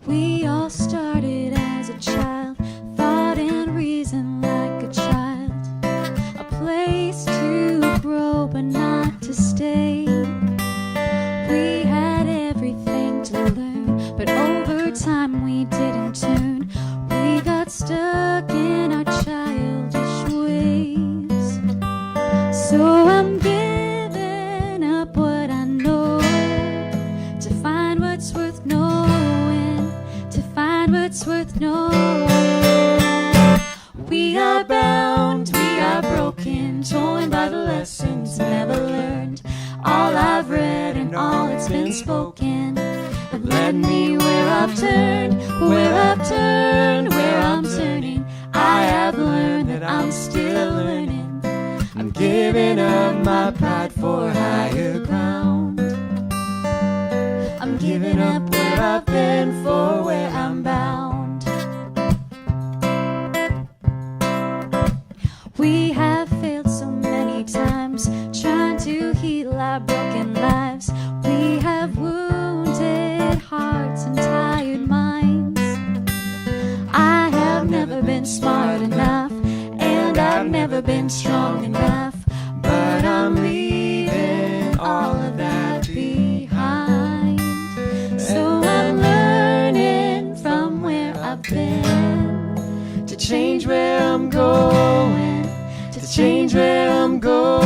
We all started as a child, thought and reasoned like a child, a place to grow but not to stay. We had everything to learn, but over time we didn't turn. We got stuck in our childish ways. So I'm giving up what I know to find what's worth knowing, to find what's worth knowing. We are bound, we are broken, torn by the lessons never learned. All I've read and all that's been spoken have led me where I've turned, where I've turned, where I'm turning. I have learned that I'm still learning. I'm giving up my pride for higher ground. I'm giving up where I've been for where I'm bound. We have failed so many times trying to heal our broken lives. We have wounded hearts and tired minds. I have never been smart enough, and I've never been strong enough, but I'm leaving all of that behind. So I'm learning from where I've been to change where I'm going, to change where I'm going.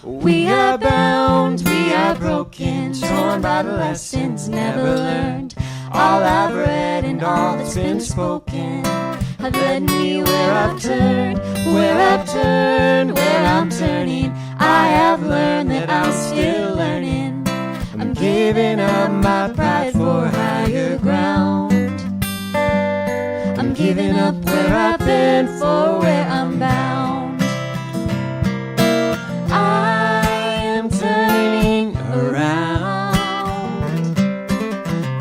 We are bound, we are broken, torn by the lessons never learned. All I've read and all that's been spoken have led me where I've turned, where I've turned, where I'm turning. I have learned that I'm still learning. I'm giving up my pride for higher ground. I'm giving up where I've been for where I'm bound. I am turning around.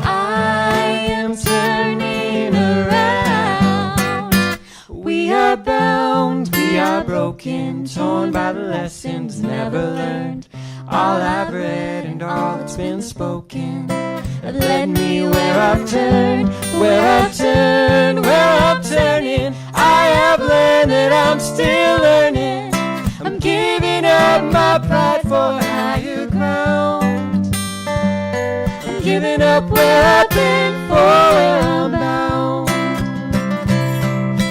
I am turning around. We are bound, we are broken, torn by the lessons never learned. All I've read and all that's been spoken have led me where I've turned, where I've turned, where I'm turning. I have learned that I'm still learning. I'm giving up my pride for higher ground. I'm giving up where I've been for where I'm bound.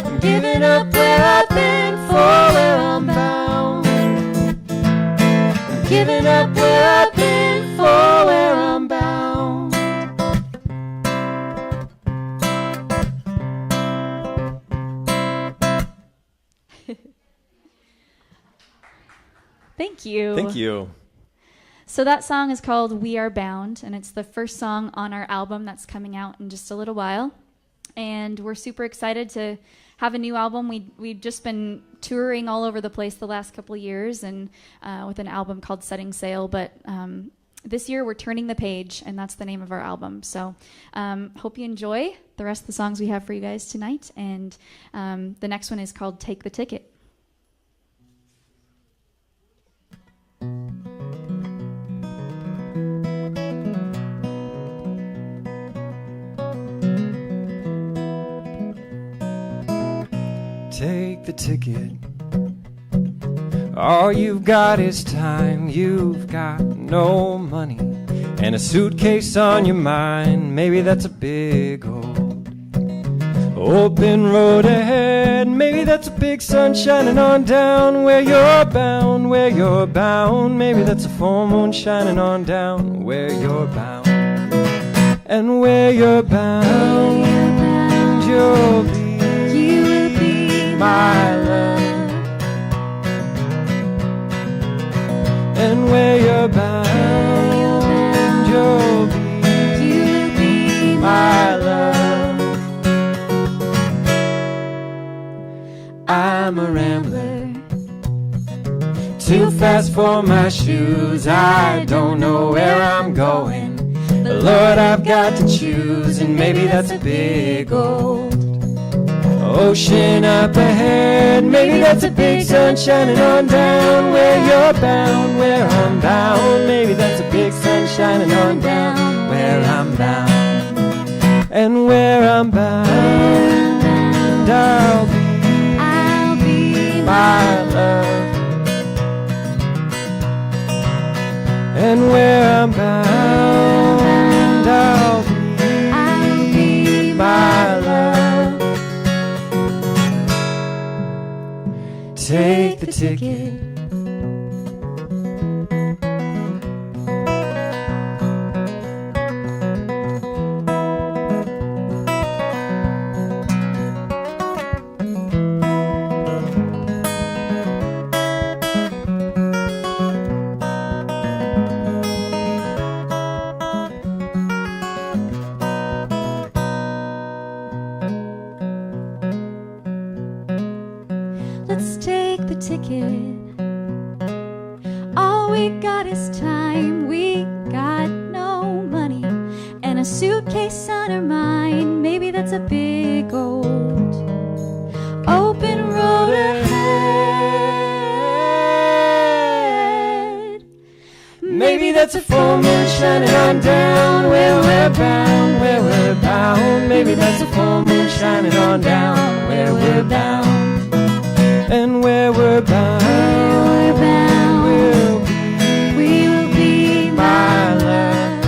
I'm giving up where I've been for where I'm bound. I'm giving up where I've been for where I'm bound. Thank you. Thank you. So that song is called We Are Bound, and it's the first song on our album that's coming out in just a little while. And we're super excited to have a new album. We've just been touring all over the place the last couple of years, and with an album called Setting Sail. But this year we're turning the page, and that's the name of our album. So hope you enjoy the rest of the songs we have for you guys tonight. And the next one is called Take the Ticket. Take the ticket. All you've got is time. You've got no money and a suitcase on your mind. Maybe that's a big open road ahead. Maybe that's a big sun shining on down where you're bound, where you're bound. Maybe that's a full moon shining on down where you're bound. And where you're bound, you'll be my love. And where you're bound, you'll be my I'm a rambler. Too fast for my shoes, I don't know where I'm going. But Lord, I've got to choose, and maybe that's a big old ocean up ahead. Maybe that's a big sun shining on down where you're bound, where I'm bound. Maybe that's a big sun shining on down where I'm bound. And where I'm bound, I'll be my love. And where I'm bound, I'll be my love. Take the ticket. Let's take the ticket. All we got is time. We got no money and a suitcase on our mind. Maybe that's a big old open road ahead. Maybe that's a full moon shining on down where we're bound, where we're bound. Maybe that's a full moon shining on down where we're bound. And where we're bound, we will be my love,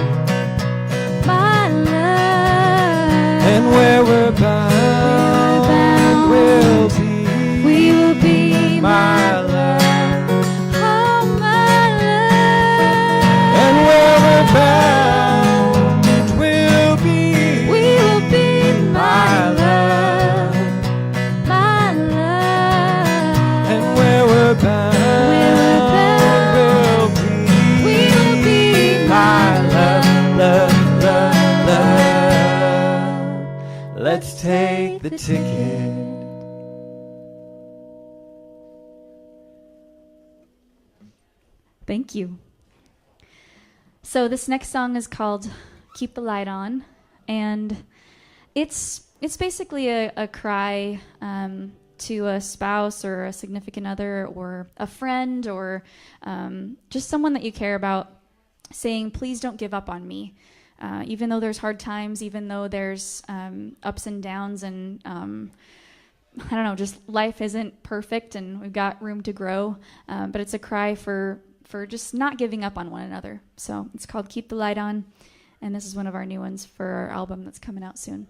my love. and where we're bound, we will be my love, oh, my love. and where we're bound, we'll be my love, my love. and where we're bound, we will be my love, love, love, love. Let's take the ticket. Thank you. So this next song is called Keep the Light On, and it's basically a cry to a spouse or a significant other or a friend or just someone that you care about, saying, please don't give up on me. Even though there's hard times, even though there's ups and downs, and I don't know, just life isn't perfect and we've got room to grow, but it's a cry for just not giving up on one another. So it's called Keep the Light On, and this is one of our new ones for our album that's coming out soon.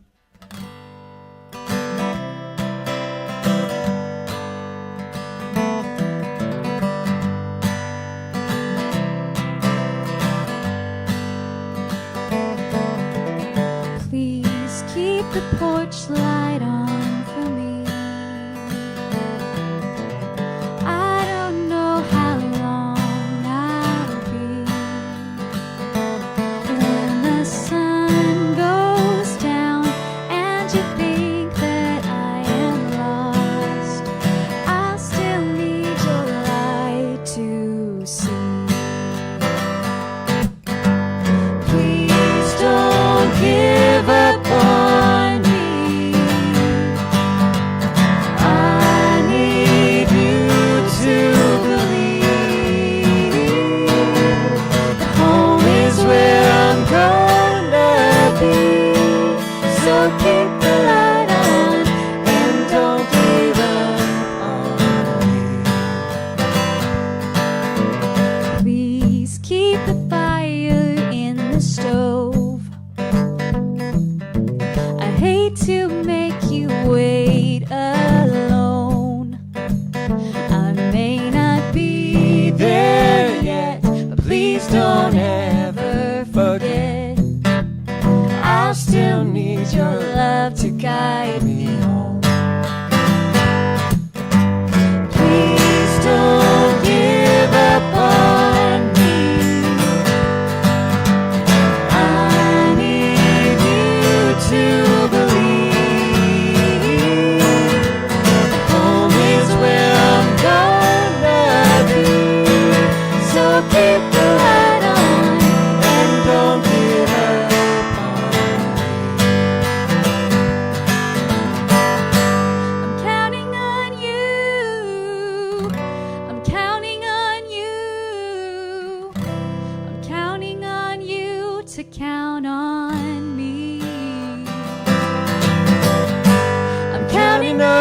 Please keep the porch light on for me. I don't know how long I'll be. When the sun goes down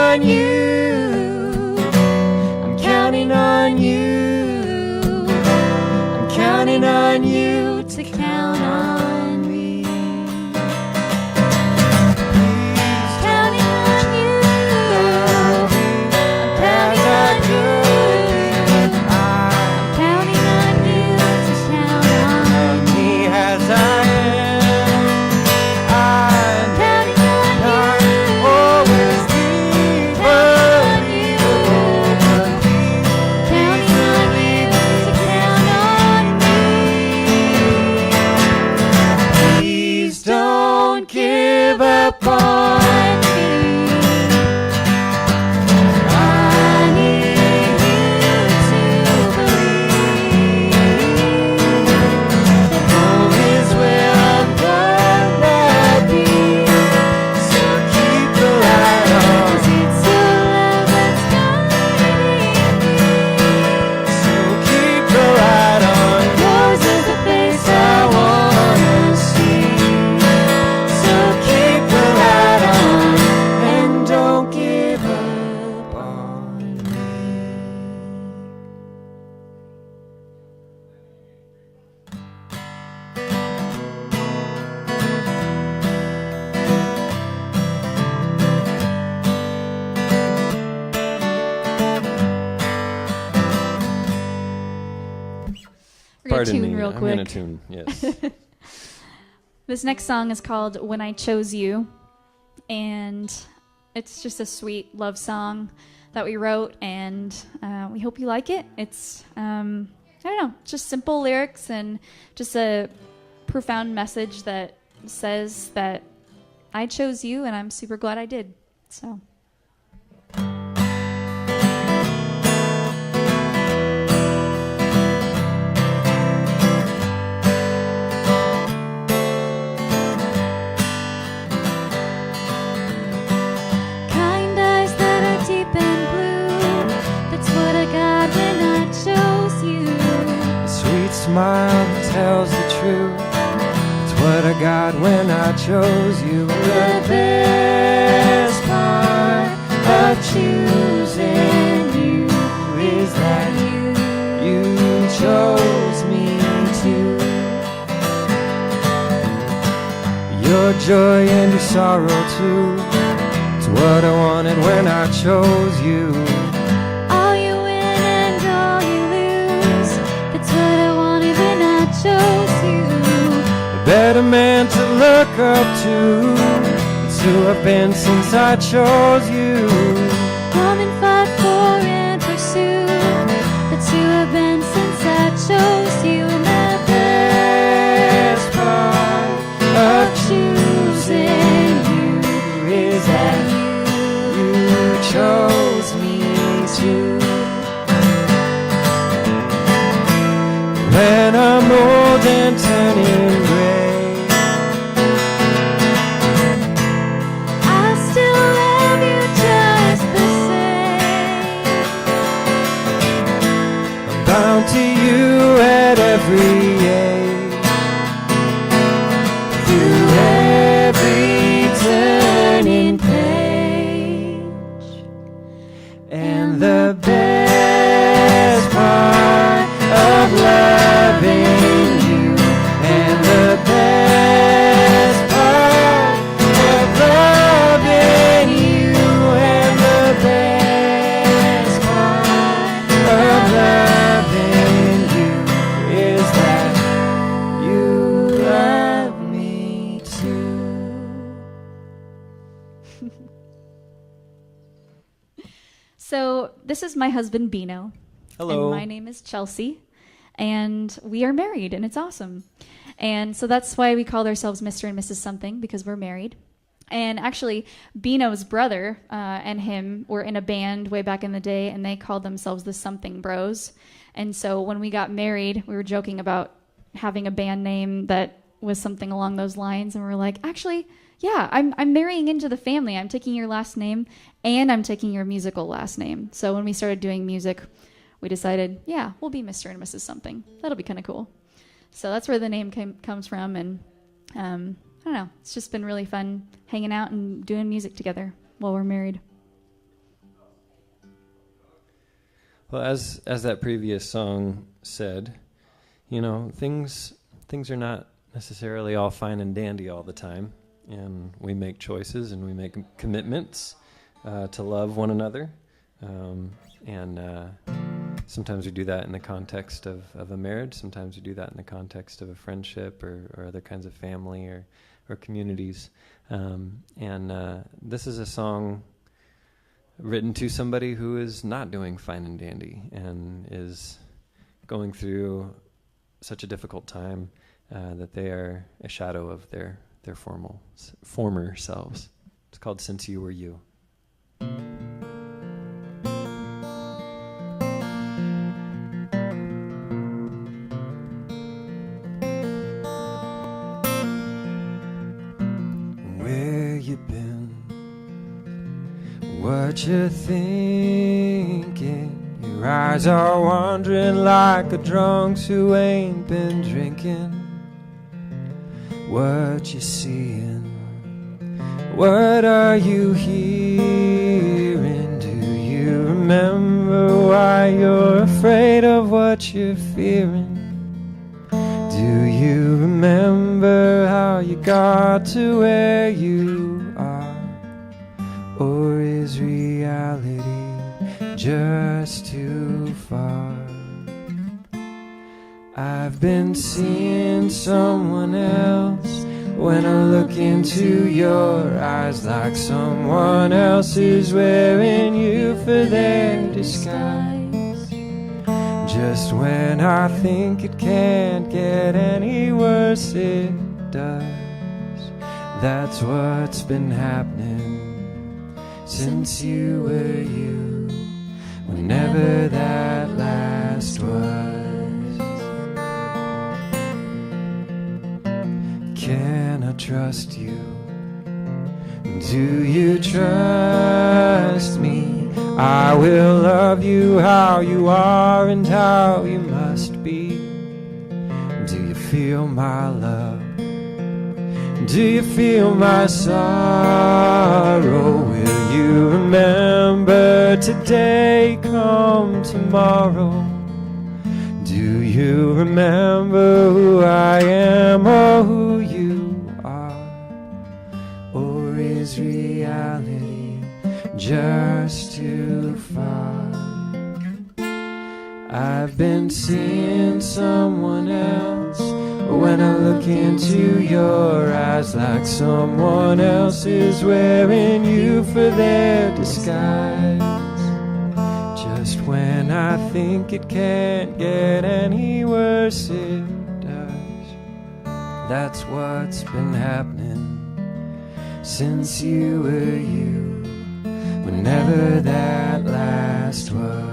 on you. I'm counting on you. I'm counting on you to count on me. Counting on you. I'm counting on you. I'm counting on you to count on me. Me as I am. I'm Counting on you. always unbelievable, but Counting on you to count on me. please don't give up on me. I need you to believe that Home is where I'm gonna be. So keep the light on. it's your love that's guiding me. So keep the light on. Yours is the face I wanna see. So keep the light on and don't give up on me. We're gonna tune real I'm quick. gonna tune, yes. This next song is called When I Chose You, and it's just a sweet love song that we wrote, and we hope you like it. It's, I don't know, just simple lyrics and just a profound message that says that I chose you, and I'm super glad I did. So. Kind eyes that are deep and blue. That's what I got when I chose you. A sweet smile that tells the truth. It's what I got when I chose you. The best part of choosing you is that you chose me too. Your joy and your sorrow too. It's what I wanted when I chose you. All you win and all you lose. That's what I wanted when I chose you. A better man to look up to. It's who I've been since I chose you. Come and fight for and pursue. That's who I've been since I chose you. And the best part of choosing you Is that you chose me too. When I'm old and turning gray, I still love you just the same. I'm bound to you at every age. Through every turning page. And the best part of loving you, and the best part of loving you, and the best part of loving you is that you love me too. So this is my husband, Bino. Hello. And my name is Chelsea. And we are married, and it's awesome. And so that's why we called ourselves Mr. and Mrs. Something, because we're married. And actually, Bino's brother and him were in a band way back in the day, and they called themselves the Something Bros. And so when we got married, we were joking about having a band name that was something along those lines. And we were like, actually, yeah, I'm marrying into the family. I'm taking your last name, and I'm taking your musical last name. So when we started doing music, we decided, yeah, we'll be Mr. and Mrs. Something. That'll be kind of cool. So that's where the name comes from. And I don't know. It's just been really fun hanging out and doing music together while we're married. Well, as that previous song said, you know, things are not necessarily all fine and dandy all the time, and we make choices and we make commitments to love one another, and sometimes we do that in the context of a marriage. Sometimes we do that in the context of a friendship or other kinds of family or communities. And this is a song written to somebody who is not doing fine and dandy and is going through such a difficult time that they are a shadow of their former selves. It's called Since You Were You. Where you been? What you thinking? Your eyes are wandering like a drunk's who ain't been drinking. What you seeing? What are you hearing? Do you remember why you're afraid of what you're fearing? Do you remember how you got to where you are? Or is reality just too far? I've been seeing someone else when I look into your eyes, like someone else is wearing you for their disguise. Just when I think it can't get any worse, it does. That's what's been happening since you were you, whenever that last was. Can I trust you? Do you trust me? I will love you how you are and how you must be. Do you feel my love? Do you feel my sorrow? Will you remember today come tomorrow? Do you remember who I am or who you are? Or is reality just too far? I've been seeing someone else when I look into your eyes, like someone else is wearing you for their disguise. Just when I think it can't get any worse, it does. That's what's been happening since you were you, whenever that last was.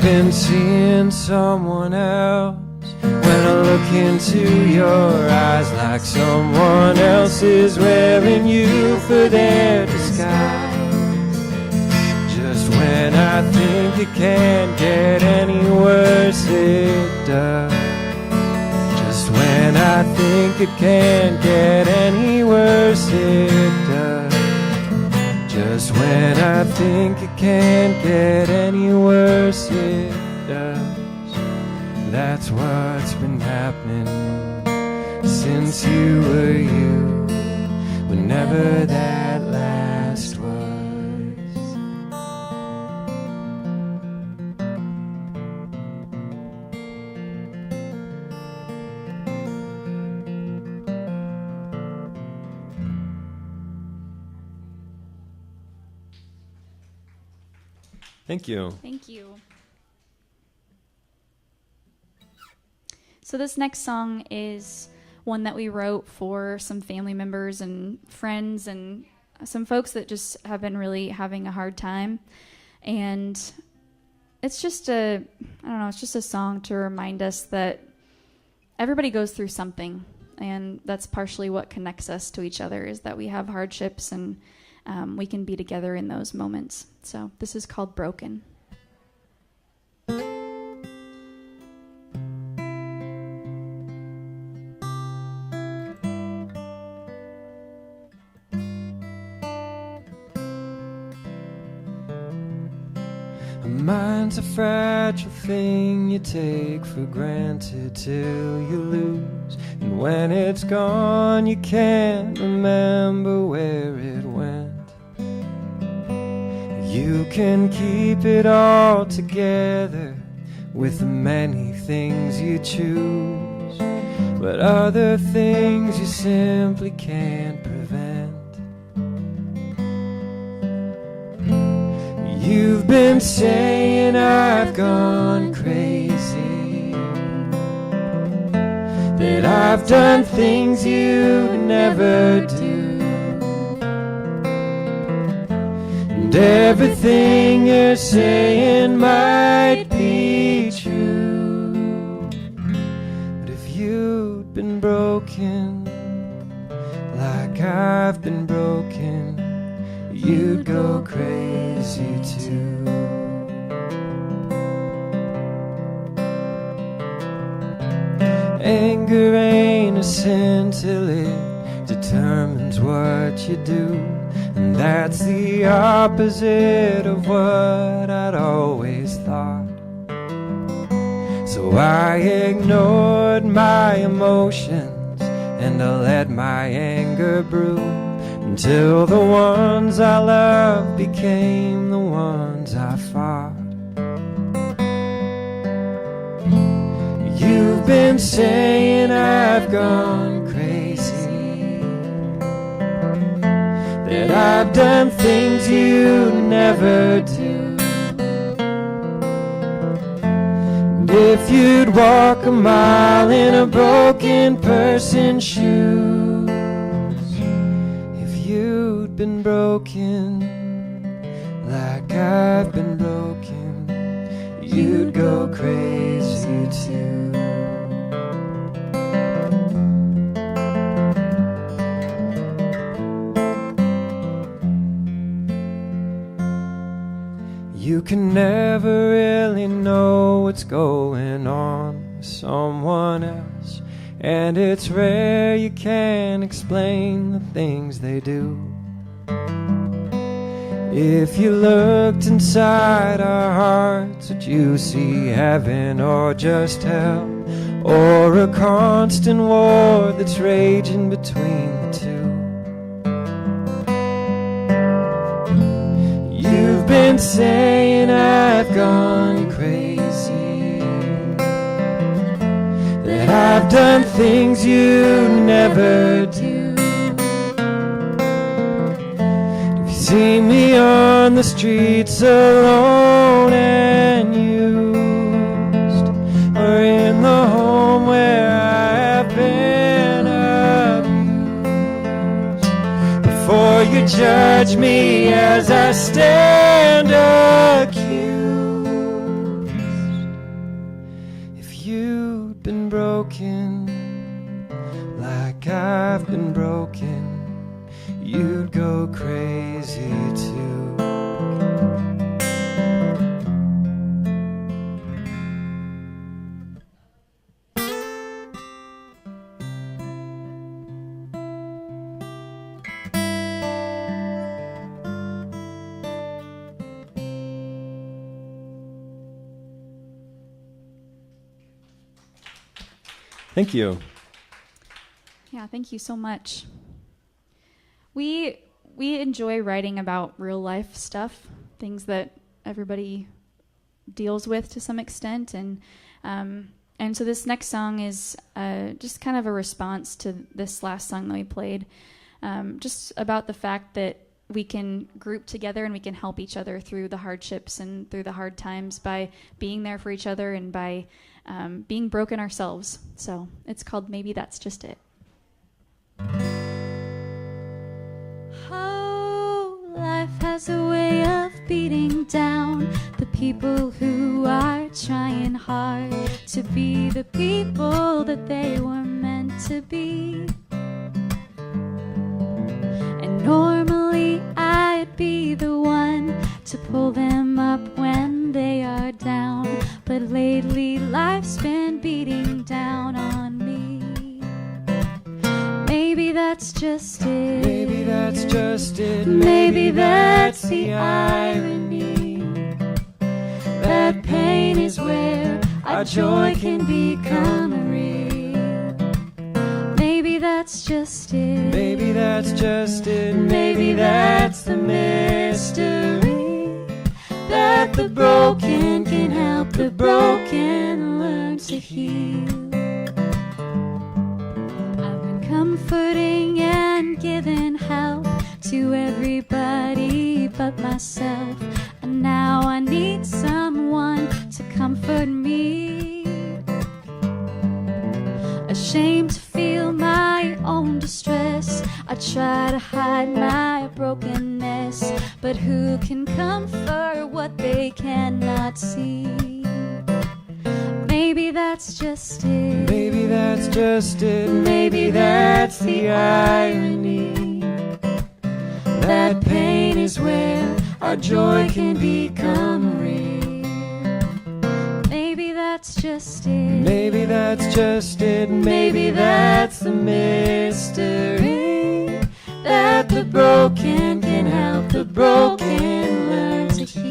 Been seeing someone else when I look into your eyes, like someone else is wearing you for their disguise. Just when I think it can't get any worse, it does. Just when I think it can't get any worse, it does. Just when I think it can't get any worse, it does. That's what's been happening since you were you, whenever that last was. Thank you. Thank you. So this next song is one that we wrote for some family members and friends and some folks that just have been really having a hard time. And it's just it's just a song to remind us that everybody goes through something. And that's partially what connects us to each other, is that we have hardships and we can be together in those moments. So this is called Broken. A mind's a fragile thing you take for granted till you lose. And when it's gone, you can't remember where it went. You can keep it all together with the many things you choose, but other things you simply can't prevent. You've been saying I've gone crazy, that I've done things you never do, and everything you're saying might be true. But if you'd been broken like I've been broken, you'd go crazy too. Anger ain't a sin till it determines what you do, and that's the opposite of what I'd always thought. So I ignored my emotions and I let my anger brew, until the ones I loved became the ones I fought. You've been saying I've gone crazy, that I've done things you never do, and if you'd walk a mile in a broken person's shoes, you'd been broken like I've been broken, you'd go crazy too. You can never really know what's going on with someone else, and it's rare you can explain the things they do. If you looked inside our hearts, would you see heaven or just hell, or a constant war that's raging between the two? You've been saying I've gone crazy, that I've done things you never do. If you see me on the streets alone and used, or in the home where I have been abused, before you judge me as I stand accused, if you'd been broken like I've been broken, you'd go crazy too. Thank you. Yeah, thank you so much. We enjoy writing about real life stuff, things that everybody deals with to some extent, and so this next song is just kind of a response to this last song that we played, just about the fact that we can group together and we can help each other through the hardships and through the hard times by being there for each other and by being broken ourselves. So it's called Maybe That's Just It. Oh, life has a way of beating down the people who are trying hard to be the people that they were meant to be. And normally I'd be the one to pull them up when they are down, but lately life's been beating down on me. Maybe that's just it. Maybe that's just it. Maybe that's the irony. That pain is where our joy can become real. Maybe that's just it. Maybe that's just it. Maybe that's the mystery, that the broken can help the broken learn to heal. I've been comforting and giving help to everybody but myself, and now I need someone to comfort me. Ashamed to feel my own distress, I try to hide my brokenness, but who can comfort what they cannot see? Maybe that's just it. Maybe that's just it. Maybe that's the irony, that pain is where our joy can become real. Maybe that's just it. Maybe that's just it. Maybe that's the mystery, that the broken can help the broken learn to heal.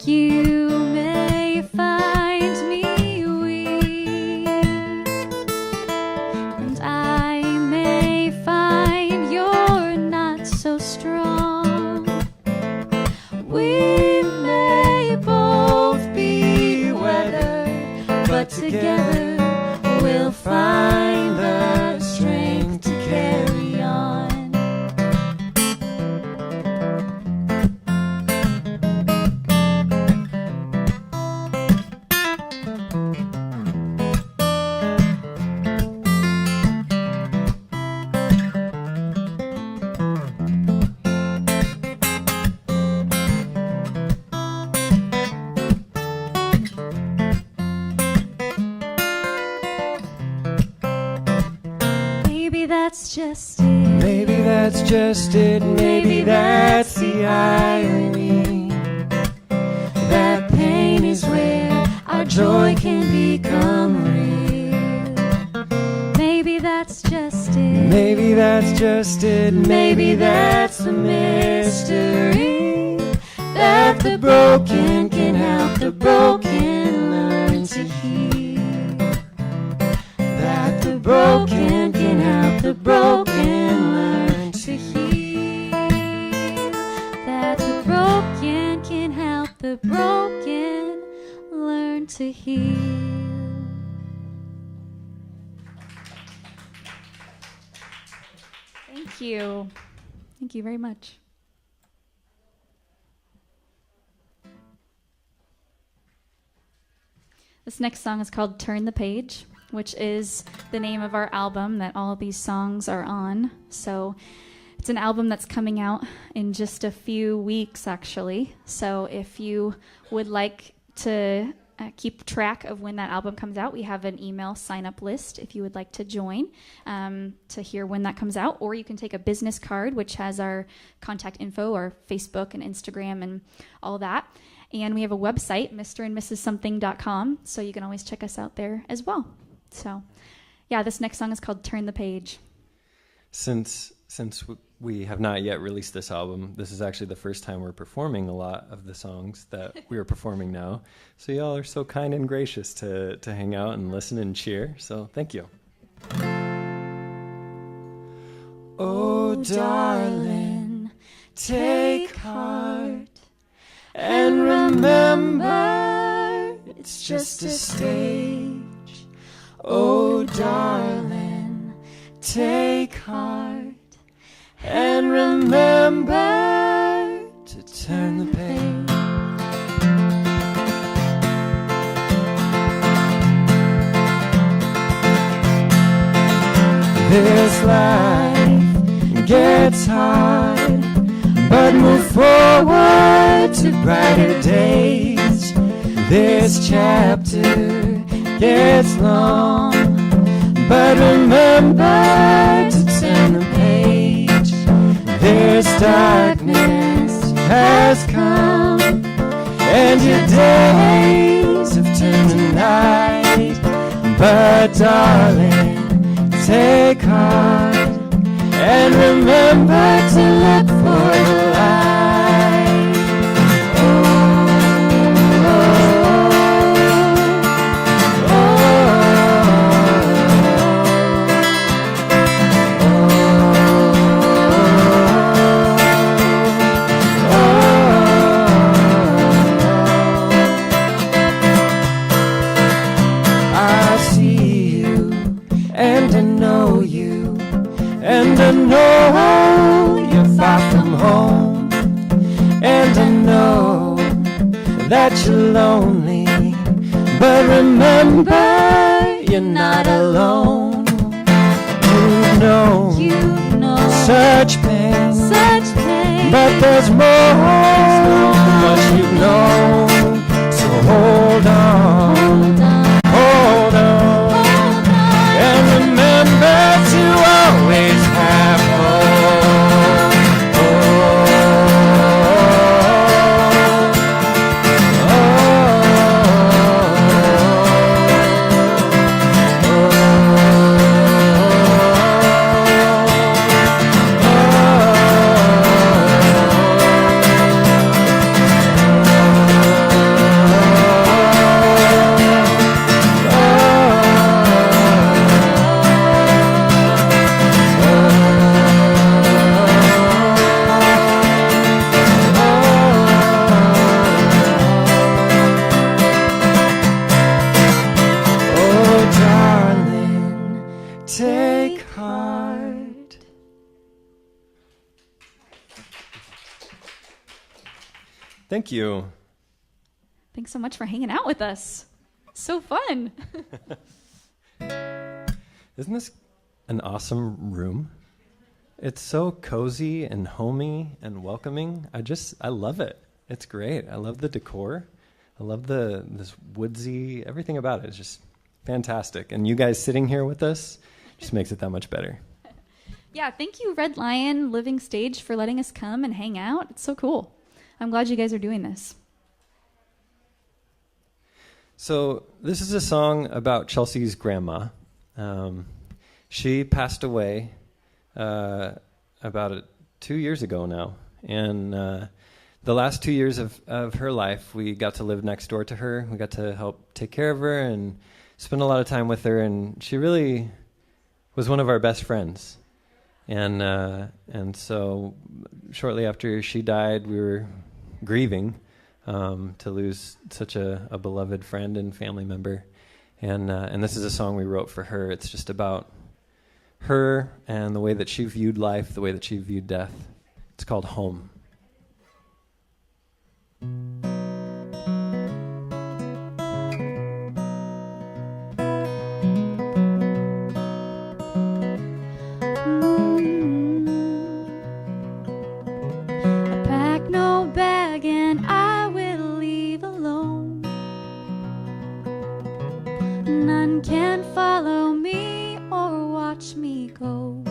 You may find me weak, and I may find you're not so strong. We may both be weathered, but together we'll find the strength to carry on. Maybe that's just it. Maybe that's just it. Maybe that's the irony, that pain is where our joy can become real. Maybe that's just it. Maybe that's just it. Maybe that's the mystery, that the broken can help the broken learn to heal. That the broken can help the broken learn to heal. That the broken can help the broken learn to heal. Thank you. Thank you very much. This next song is called Turn the Page, which is the name of our album that all of these songs are on. So it's an album that's coming out in just a few weeks, actually. So if you would like to keep track of when that album comes out, we have an email sign-up list if you would like to join to hear when that comes out. Or you can take a business card, which has our contact info, our Facebook and Instagram and all that. And we have a website, mrandmrssomething.com, so you can always check us out there as well. So, yeah, this next song is called Turn the Page. Since we have not yet released this album, this is actually the first time we're performing a lot of the songs that we are performing now. So y'all are so kind and gracious to hang out and listen and cheer. So thank you. Oh, darling, take heart and remember it's just a stage. Oh, darling, take heart remember to turn the page. This life gets hard, but move forward to brighter days. This chapter gets long, but remember to turn the page. This darkness has come, and your days have turned to night. But darling, take heart and remember to look for the light. Oh, oh, I see you and I know you, and I know you're far from home, and I know that you're lonely, but remember you're not alone. You know such pain, but there's more than what you know. So hold on, hold on, and remember to always have hope. Oh, oh, take heart. Thank you. Thanks so much for hanging out with us. So fun. Isn't this an awesome room? It's so cozy and homey and welcoming. I love it. It's great. I love the decor. I love this woodsy, everything about it is just fantastic. And you guys sitting here with us just makes it that much better. Yeah, thank you, Red Lion Living Stage, for letting us come and hang out. It's so cool. I'm glad you guys are doing this. So this is a song about Chelsea's grandma. She passed away about 2 years ago now. And the last 2 years of her life, we got to live next door to her. We got to help take care of her and spend a lot of time with her. And she really was one of our best friends. And so shortly after she died, we were grieving to lose such a beloved friend and family member. And this is a song we wrote for her. It's just about her and the way that she viewed life, the way that she viewed death. It's called Home. I pack no bag and I will leave alone. None can follow me or watch me go.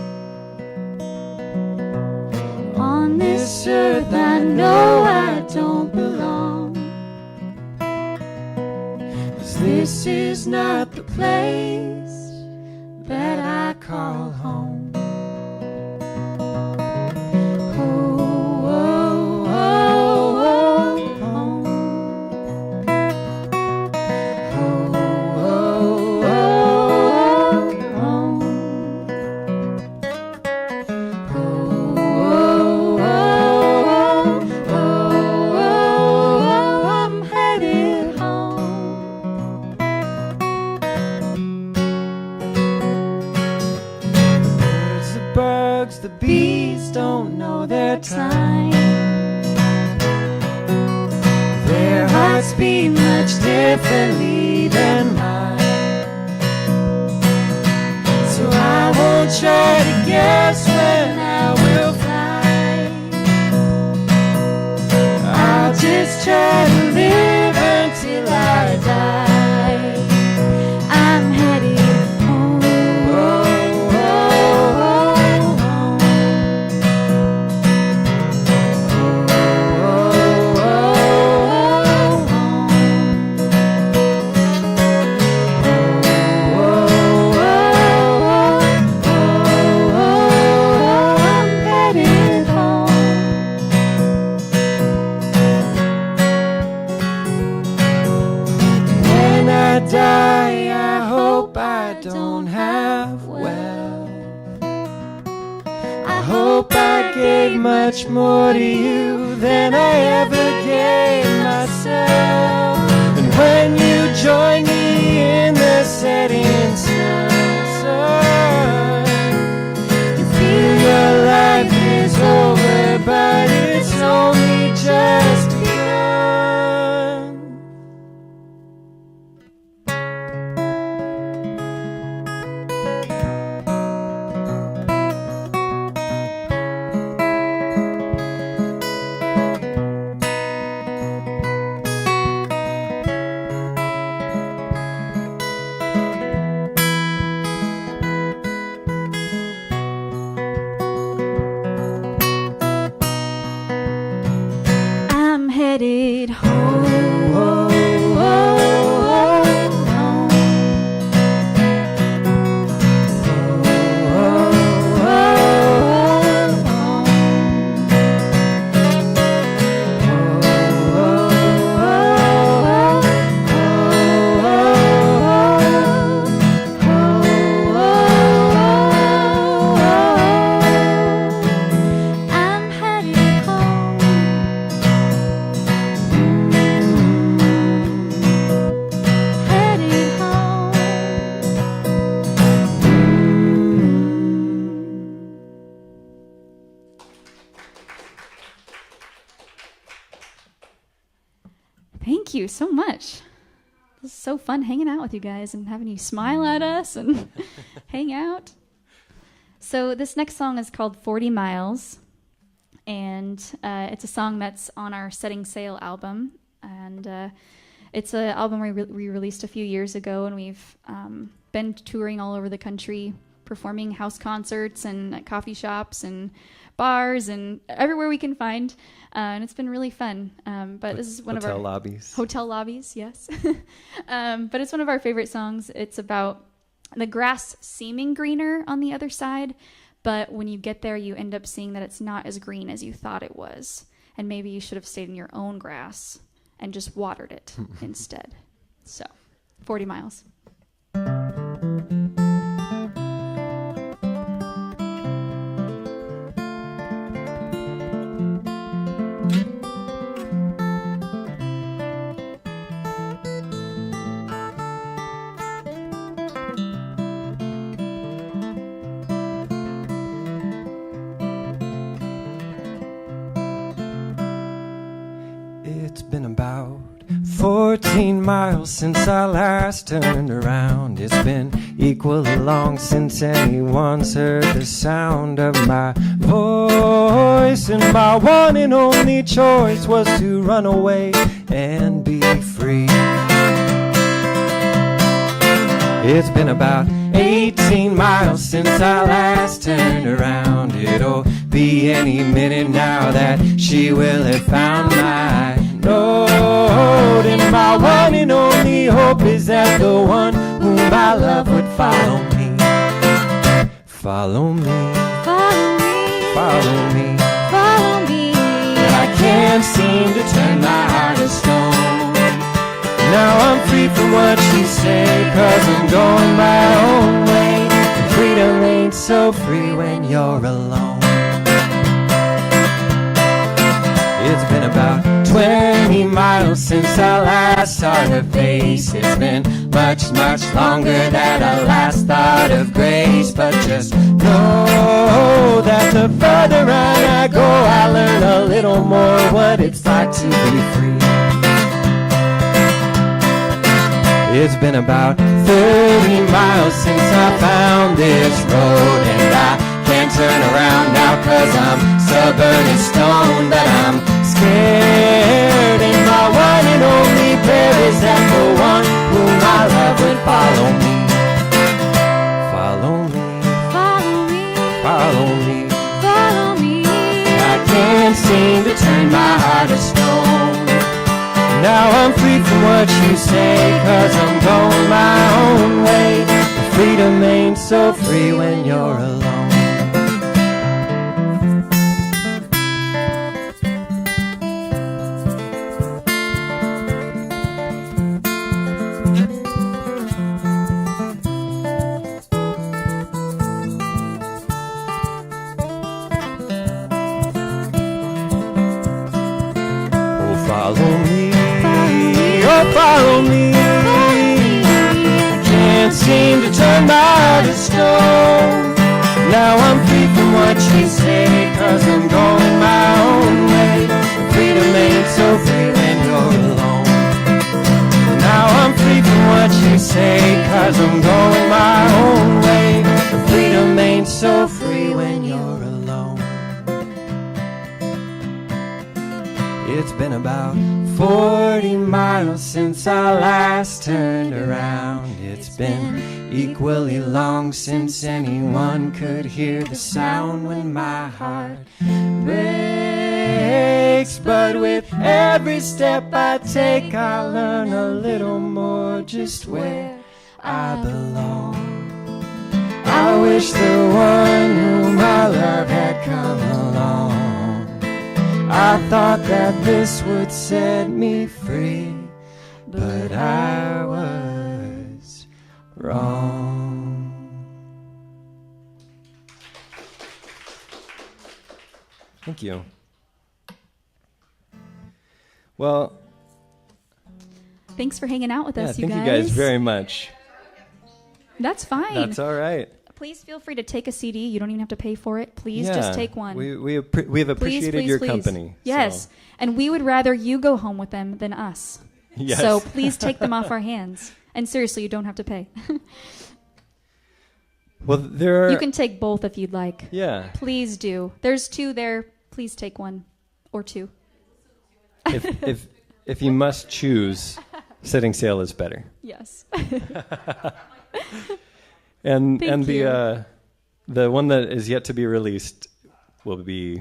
On this earth I know I don't belong, 'cause this is not the place that I call home. bugs, the bees don't know their time. Their hearts beat much differently than mine. So I won't try to guess when I will fly. I'll just try to live until I die. I'm headed home. Die, I hope I don't have wealth. I hope I gave much more to you than I ever gave myself. And when you join me in the setting sun, you feel your life is over, but it's only just begun. Headed home. Thank you so much. This is so fun hanging out with you guys and having you smile at us and hang out. So this next song is called 40 Miles, and it's a song that's on our Setting Sail album. And it's an album we released a few years ago, and we've been touring all over the country, performing house concerts and at coffee shops and bars and everywhere we can find. And it's been really fun. But this is one of our hotel lobbies, yes. But it's one of our favorite songs. It's about the grass seeming greener on the other side, but when you get there, you end up seeing that it's not as green as you thought it was. And maybe you should have stayed in your own grass and just watered it instead. So, 40 miles. It's been about 14 miles since I last turned around. It's been equally long since anyone's heard the sound of my voice. And my one and only choice was to run away and be free. It's been about 18 miles since I last turned around. It'll be any minute now that she will have found my note. And my one and only hope is that the one whom I love would follow me. Follow me. Follow me. Follow me. Follow me. I can't seem to turn my heart to stone. Now I'm free from what you say, 'cause I'm going my own way. And freedom ain't so free when you're alone. It's been about 20 miles since I last saw her face. It's been much, much longer that I last thought of grace. But just know that the further I go, I learn a little more what it's like to be free. It's been about 30 miles since I found this road, and I can't turn around now 'cause I'm stubborn and stoned, but I'm scared, and my one and only prayer is that the one whom I love would follow me. Follow me, Follow me, follow me. follow me. I can't seem to turn my heart to stone. Now I'm free from what you say, 'cause I'm going my own way. Freedom ain't so free when you're alone. Follow me, oh follow me. I can't seem to turn my heart to stone. Now I'm free from what you say, 'cause I'm going my own way. Freedom ain't so free when you're alone. Now I'm free from what you say, 'cause I'm going my own way. Freedom ain't so free when you're alone. It's been about 40 miles since I last turned around. It's been equally long since anyone could hear the sound when my heart breaks. But with every step I take, I learn a little more just where I belong. I wish the one whom I love had come along. I thought that this would set me free, but I was wrong. Thank you. Well, Thanks for hanging out with us, you thank guys. you guys very much. That's fine. That's all right. Please feel free to take a CD. You don't even have to pay for it. Please just take one. We have appreciated your company. Yes. So. And we would rather you go home with them than us. Yes. So please take them off our hands. And seriously, you don't have to pay. Well, there are... You can take both if you'd like. Yeah. Please do. There's 2 there. Please take one or 2. If you must choose, setting sail is better. Yes. And Thank you. the one that is yet to be released will be,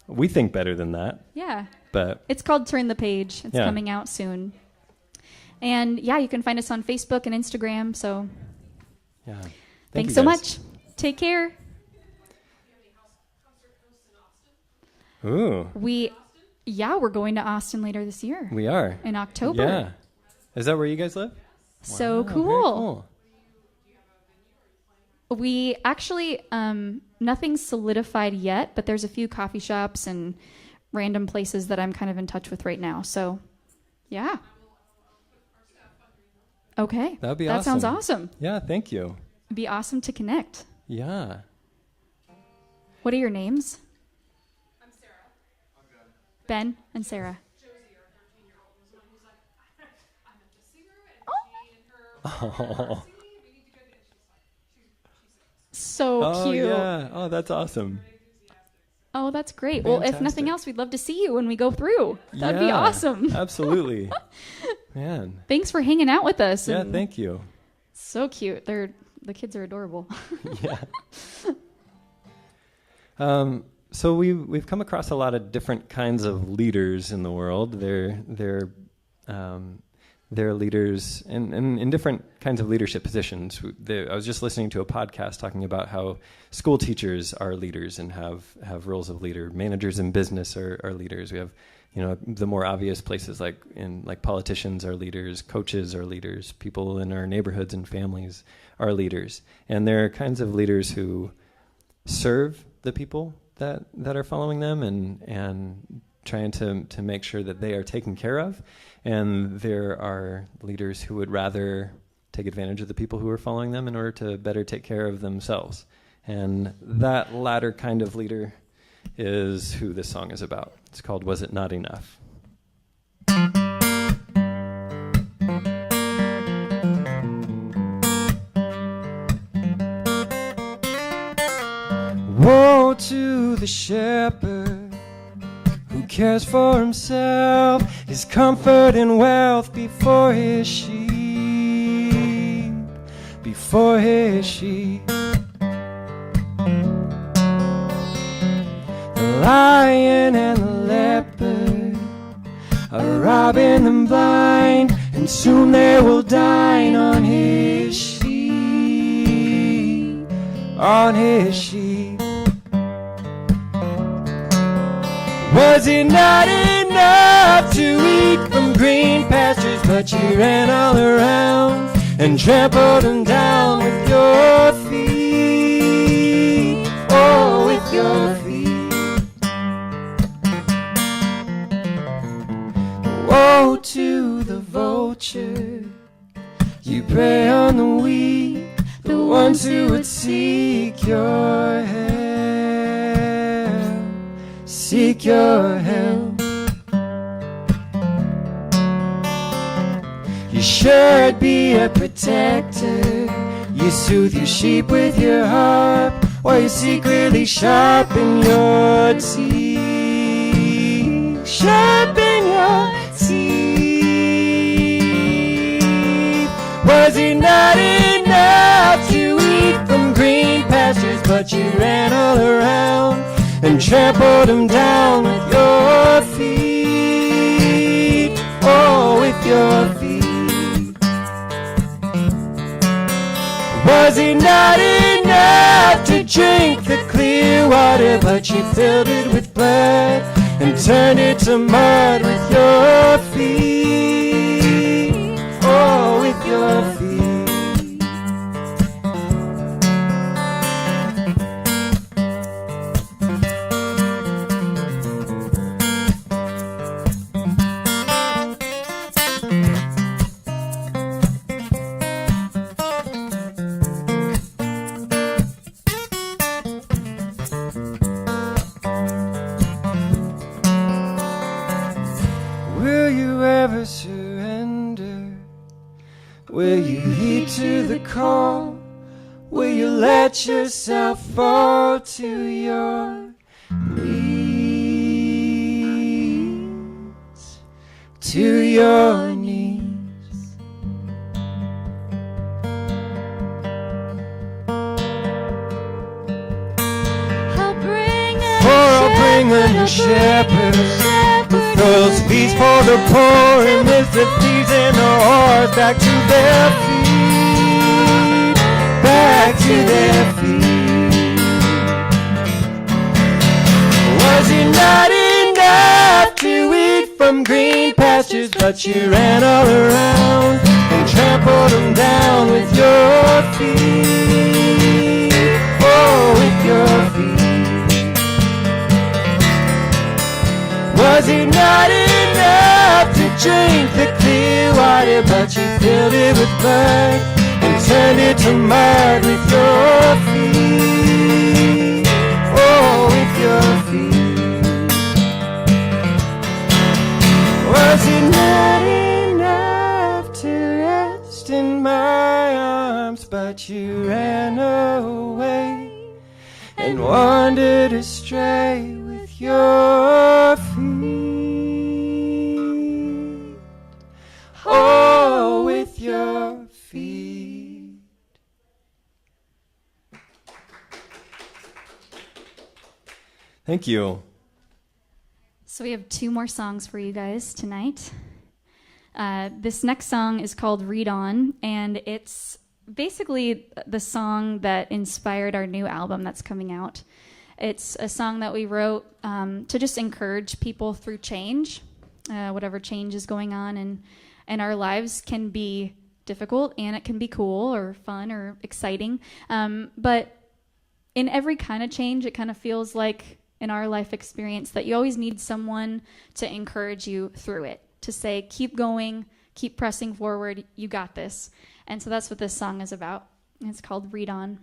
we think, better than that. Yeah. But It's called Turn the Page. It's Yeah. coming out soon. And yeah, you can find us on Facebook and Instagram. So yeah. thanks you so guys. much. Take care. Ooh, We're going to Austin later this year. we are. In October. Yeah. Is that where you guys live? So Wow, very cool. cool. We actually, nothing's solidified yet, but there's a few coffee shops and random places that I'm kind of in touch with right now. So, yeah. Okay. That would be That awesome. sounds awesome. Yeah, thank you. It'd be awesome to connect. Yeah. What are your names? I'm Sarah. Ben and Sarah. Oh, So cute. yeah. Oh, that's awesome. Oh, that's great. Well, if nothing Fantastic. else, we'd love to see you when we go through. That'd be Yeah, awesome. Absolutely. Man. Thanks for hanging out with us. Yeah, and thank you. So cute. The kids are adorable. Yeah. So we've come across a lot of different kinds of leaders in the world. They're leaders in different kinds of leadership positions. I was just listening to a podcast talking about how school teachers are leaders and have roles of leader. Managers in business are leaders. We have, the more obvious places like politicians are leaders, coaches are leaders, people in our neighborhoods and families are leaders. And there are kinds of leaders who serve the people that are following them and trying to make sure that they are taken care of. And there are leaders who would rather take advantage of the people who are following them in order to better take care of themselves. And that latter kind of leader is who this song is about. It's called Was It Not Enough? Woe to the shepherd who cares for himself, his comfort and wealth before his sheep, before his sheep. The lion and the leopard are robbing them blind, and soon they will dine on his sheep, on his sheep. Was it not enough to eat from green pastures, but you ran all around and trampled them down with your feet, oh, with your feet. Woe to the vulture, you prey on the weak, the ones who would seek your help, seek your help. You should be a protector, you soothe your sheep with your harp, while you secretly sharpen your teeth, sharpen your teeth. Was it not enough to eat from green pastures, but you ran all around and trampled them down with your feet, oh, with your feet. Was it not enough to drink the clear water, but you filled it with blood and turned it to mud with your feet, oh, with your feet. Surrender? Will you heed to the call? Will you let yourself fall to your knees, to your knees? I'll bring a new shepherd who throws feast for the poor and lifts the thieves and the whores back to their feet, back to their feet. Was it not enough to eat from green pastures, but you ran all around and trampled them down with your feet, oh, with your feet. Was it not enough to drink the clear water, but you filled it with blood and turned it to mud with your feet, oh, with your feet. Was it not enough to rest in my arms, but you ran away and wandered astray with your feet, oh, with your feet. Thank you. So we have 2 more songs for you guys tonight. This next song is called Read On, and it's basically the song that inspired our new album that's coming out. It's a song that we wrote to just encourage people through change. Whatever change is going on in our lives can be difficult, and it can be cool or fun or exciting. But in every kind of change, it kind of feels like in our life experience that you always need someone to encourage you through it, to say, keep going, keep pressing forward, you got this. And so that's what this song is about. It's called Read On.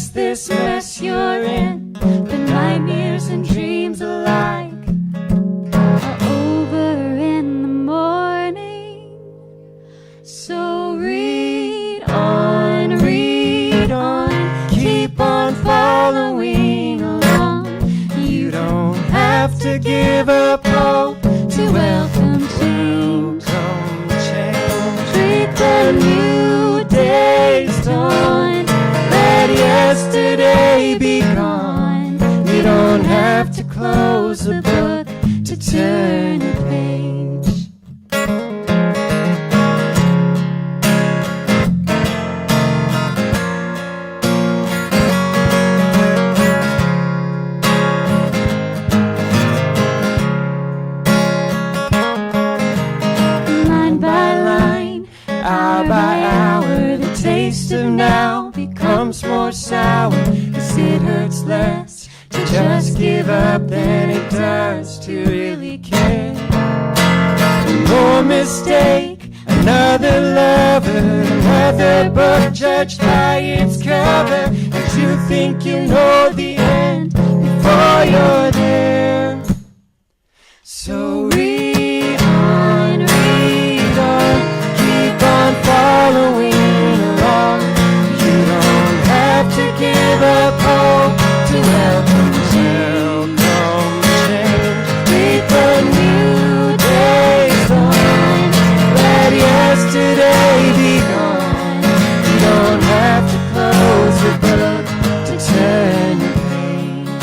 just this mess you're in. The nightmares and dreams alike are over in the morning. So read on, keep on following along. You don't have to give up hope to welcome change. Treat the new day's dawn. Let yesterday be gone. You don't have to close the book to turn the page. Line by line, hour by hour, the taste of now becomes more sour, 'cause it hurts less to just give up than it does to really care. One more mistake, another lover, another book judged by its cover, and you think you know the end before you're there. So read on, keep on following along. You don't have to give up hope to welcome change. Read the new day's dawn. Let yesterday be gone. You don't have to close the book to turn the page.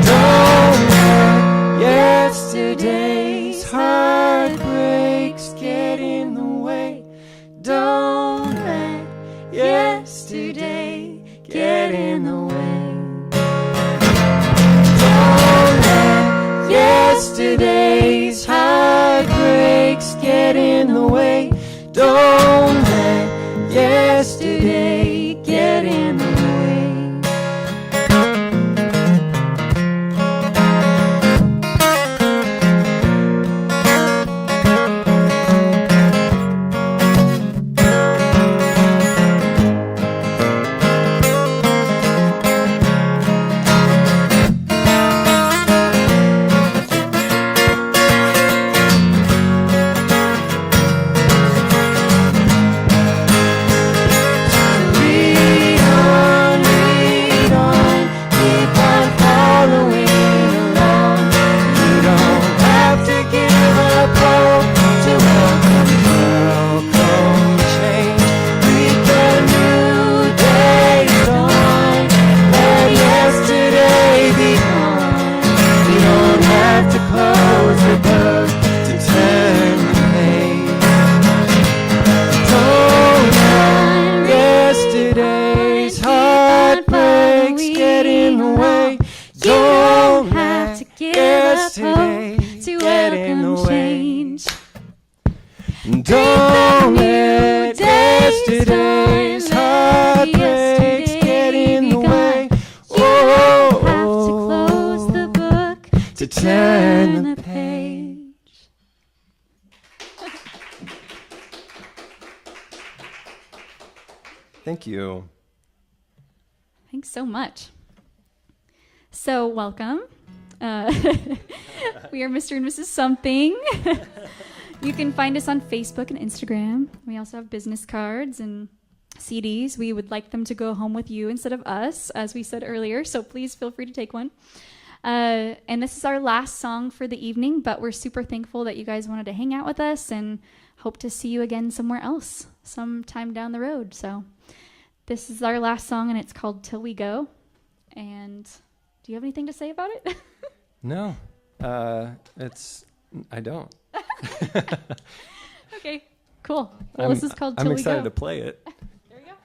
Don't let yesterday's heartbreaks get in the way. Don't let yesterday get in the way. Don't let yesterday's heartbreaks get in the way. Don't let yesterday get in the way. Don't let yesterday's heartbreaks get in the way. Oh, have to close the book to turn the page. Thank you. Thanks so much. So, welcome. We are Mr. and Mrs. Something. You can find us on Facebook and Instagram. We also have business cards and CDs. We would like them to go home with you instead of us, as we said earlier, so please feel free to take one. And this is our last song for the evening, but we're super thankful that you guys wanted to hang out with us and hope to see you again somewhere else sometime down the road. So this is our last song, and it's called Till We Go. And do you have anything to say about it? No, I don't. Okay, cool. Well, this is called Till We Go. I'm excited to play it. There you go.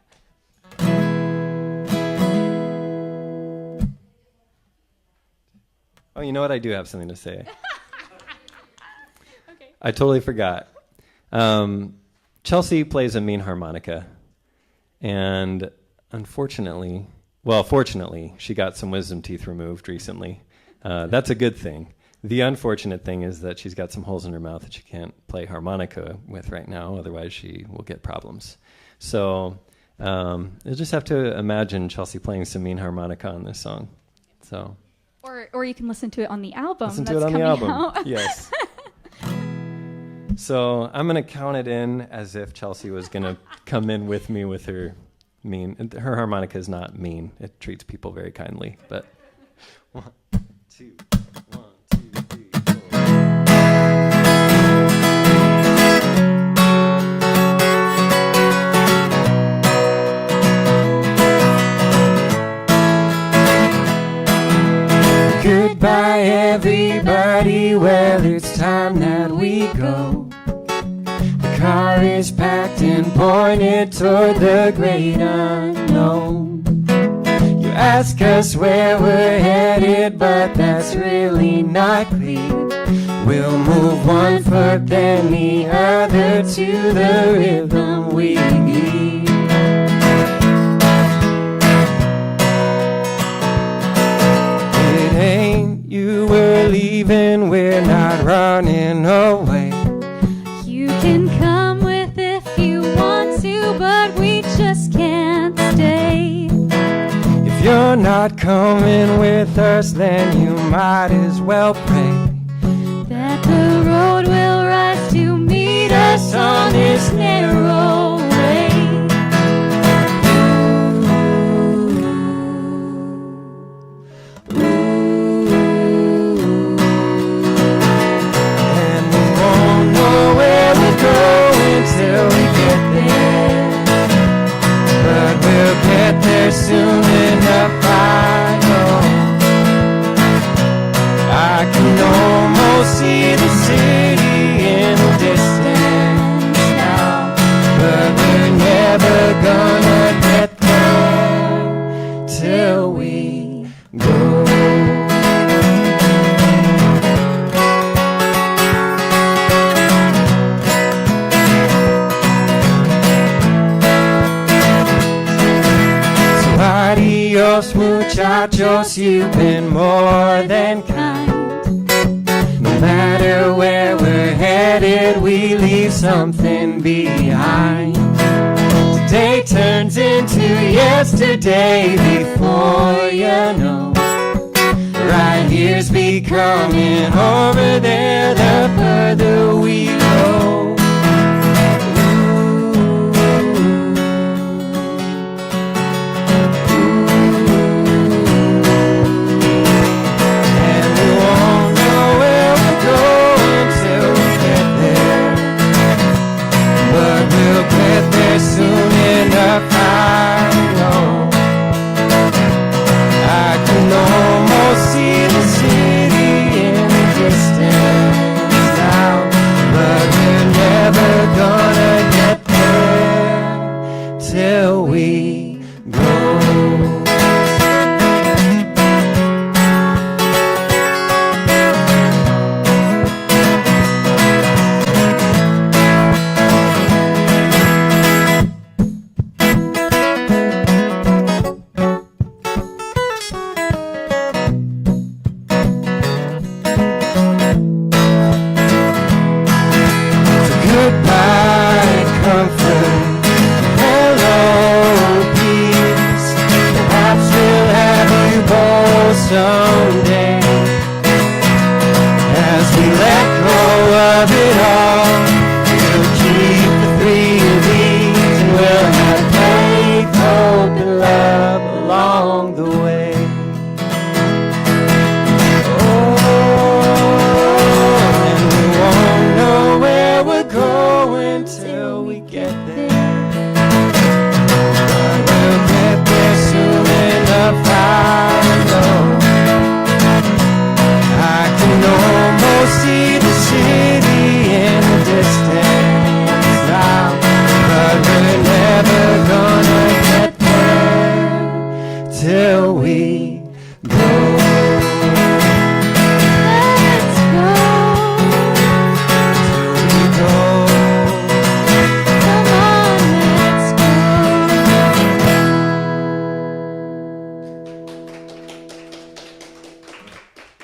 Oh, you know what? I do have something to say. Okay. I totally forgot. Chelsea plays a mean harmonica, and fortunately, she got some wisdom teeth removed recently. That's a good thing. The unfortunate thing is that she's got some holes in her mouth that she can't play harmonica with right now. Otherwise, she will get problems. So you'll just have to imagine Chelsea playing some mean harmonica on this song. So, or you can listen to it on the album. Listen to that's it on the coming album. out. Yes. So I'm going to count it in as if Chelsea was going to come in with me with her mean. Her harmonica is not mean. It treats people very kindly. But 1, 2, 1, 2, 3, 4. Goodbye, everybody. Well, it's time that we go. The car is packed and pointed toward the great unknown. You ask us where we're headed, but that's really not clear. We'll move one foot then the other to the rhythm we hear. It ain't you we're leaving, we're not running away. You can come with if you want to, but we just can't stay. If you're not coming with us, then you might as well pray That the road will rise to meet us on this narrow way. And we won't know where we're going till we get there. But we'll get there soon enough, I know. I can almost see the city in the distance now, but we're never gonna get there till we go. So adios, muchachos, you've been more than kind. No matter where we're headed, we leave something behind. Today turns into yesterday before you know. Right here's becoming over there the further we go. And we won't know where we're going till we get there. But we'll get there soon enough, I know. I can almost see the city in the distance now, but we're never gonna get there till we go. So goodbye, comfort. Hello, peace. Perhaps we'll have you both someday. As we let go of it all, we'll keep the three of these, and we'll have faith, hope, and love along the way. Oh, and we won't know where we're going till we get there. But we'll get there soon enough, I know.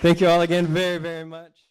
Thank you all again very, very much.